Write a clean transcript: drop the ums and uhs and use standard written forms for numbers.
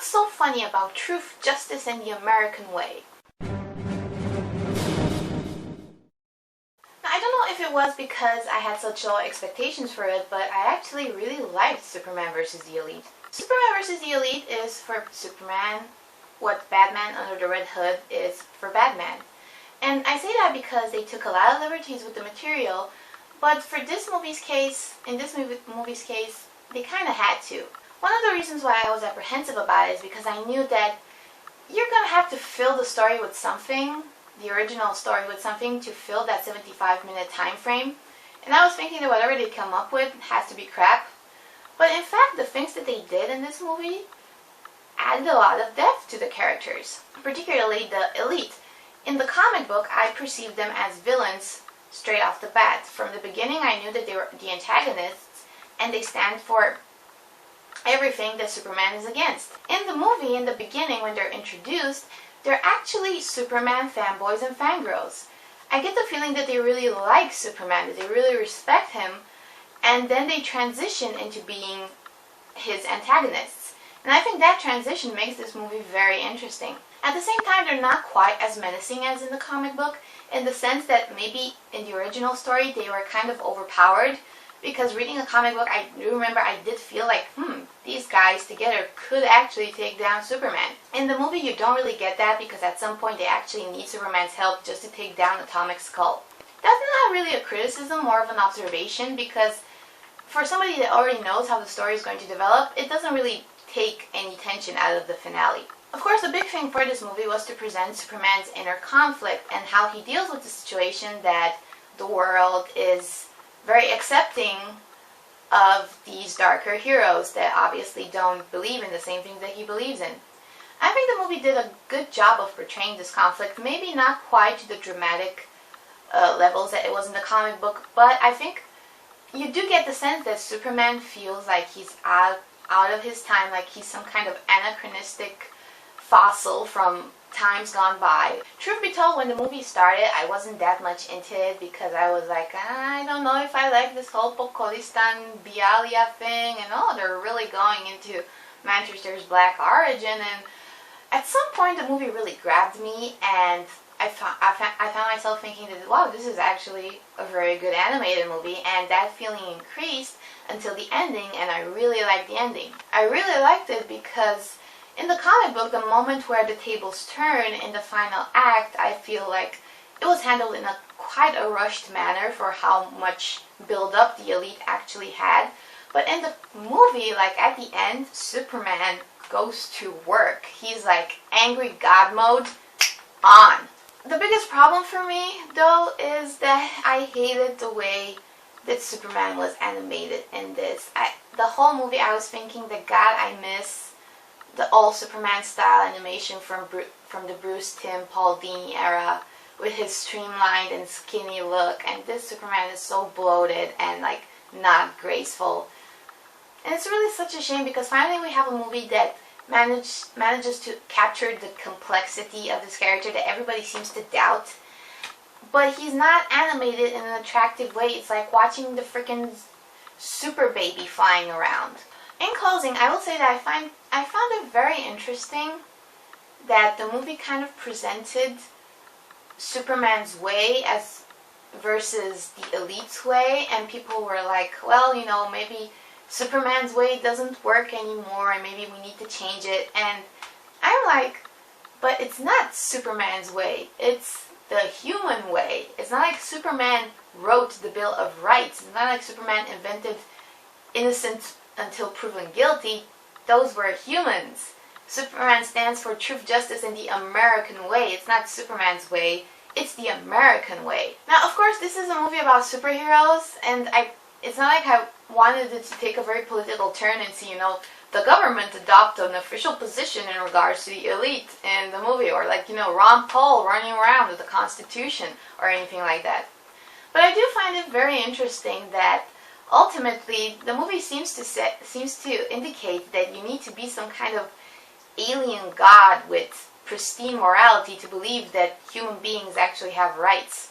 so funny about Truth, Justice, and the American Way? Now, I don't know if it was because I had such low expectations for it, but I actually really liked Superman vs. the Elite. Superman vs. the Elite is for Superman what Batman Under the Red Hood is for Batman. And I say that because they took a lot of liberties with the material, but for this movie's case, in this movie's case, they kind of had to. One of the reasons why I was apprehensive about it is because I knew that you're going to have to fill the story with something, the original story with something, to fill that 75-minute time frame. And I was thinking that whatever they come up with has to be crap. But in fact, the things that they did in this movie added a lot of depth to the characters, particularly the Elite. In the comic book, I perceived them as villains straight off the bat. From the beginning, I knew that they were the antagonists, and they stand for everything that Superman is against. In the movie, in the beginning, when they're introduced, they're actually Superman fanboys and fangirls. I get the feeling that they really like Superman, that they really respect him, and then they transition into being his antagonists. And I think that transition makes this movie very interesting. At the same time, they're not quite as menacing as in the comic book, in the sense that maybe in the original story they were kind of overpowered, because reading a comic book, I do remember I did feel like, these guys together could actually take down Superman. In the movie, you don't really get that, because at some point they actually need Superman's help just to take down Atomic Skull. That's not really a criticism, more of an observation, because for somebody that already knows how the story is going to develop, it doesn't really take any tension out of the finale. Of course, the big thing for this movie was to present Superman's inner conflict and how he deals with the situation that the world is very accepting of these darker heroes that obviously don't believe in the same things that he believes in. I think the movie did a good job of portraying this conflict, maybe not quite to the dramatic levels that it was in the comic book, but I think you do get the sense that Superman feels like he's out of his time, like he's some kind of anachronistic fossil from times gone by. Truth be told, when the movie started, I wasn't that much into it because I was like, I don't know if I like this whole Pokolistan Bialya thing, and they're really going into Manchester's black origin, and at some point the movie really grabbed me, and I found myself thinking that, wow, this is actually a very good animated movie, and that feeling increased until the ending, and I really liked the ending. I really liked it because in the comic book, the moment where the tables turn in the final act, I feel like it was handled in quite a rushed manner for how much build-up the Elite actually had. But in the movie, like at the end, Superman goes to work. He's like angry God mode on. The biggest problem for me, though, is that I hated the way that Superman was animated in this. The whole movie I was thinking that, God, I miss the old Superman style animation from the Bruce Timm, Paul Dini era, with his streamlined and skinny look, and this Superman is so bloated and like not graceful. And it's really such a shame, because finally we have a movie that manages to capture the complexity of this character that everybody seems to doubt, but he's not animated in an attractive way. It's like watching the freaking super baby flying around. In closing, I will say that I found it very interesting that the movie kind of presented Superman's way as versus the Elite's way, and people were like, well, maybe Superman's way doesn't work anymore, and maybe we need to change it. And I'm like, but it's not Superman's way, it's the human way. It's not like Superman wrote the Bill of Rights. It's not like Superman invented innocent until proven guilty. Those were humans. Superman stands for truth, justice, and the American way. It's not Superman's way, it's the American way. Now, of course, this is a movie about superheroes, and it's not like I wanted it to take a very political turn and see, the government adopt an official position in regards to the Elite in the movie, or like, Ron Paul running around with the Constitution or anything like that. But I do find it very interesting that ultimately the movie seems to indicate that you need to be some kind of alien god with pristine morality to believe that human beings actually have rights.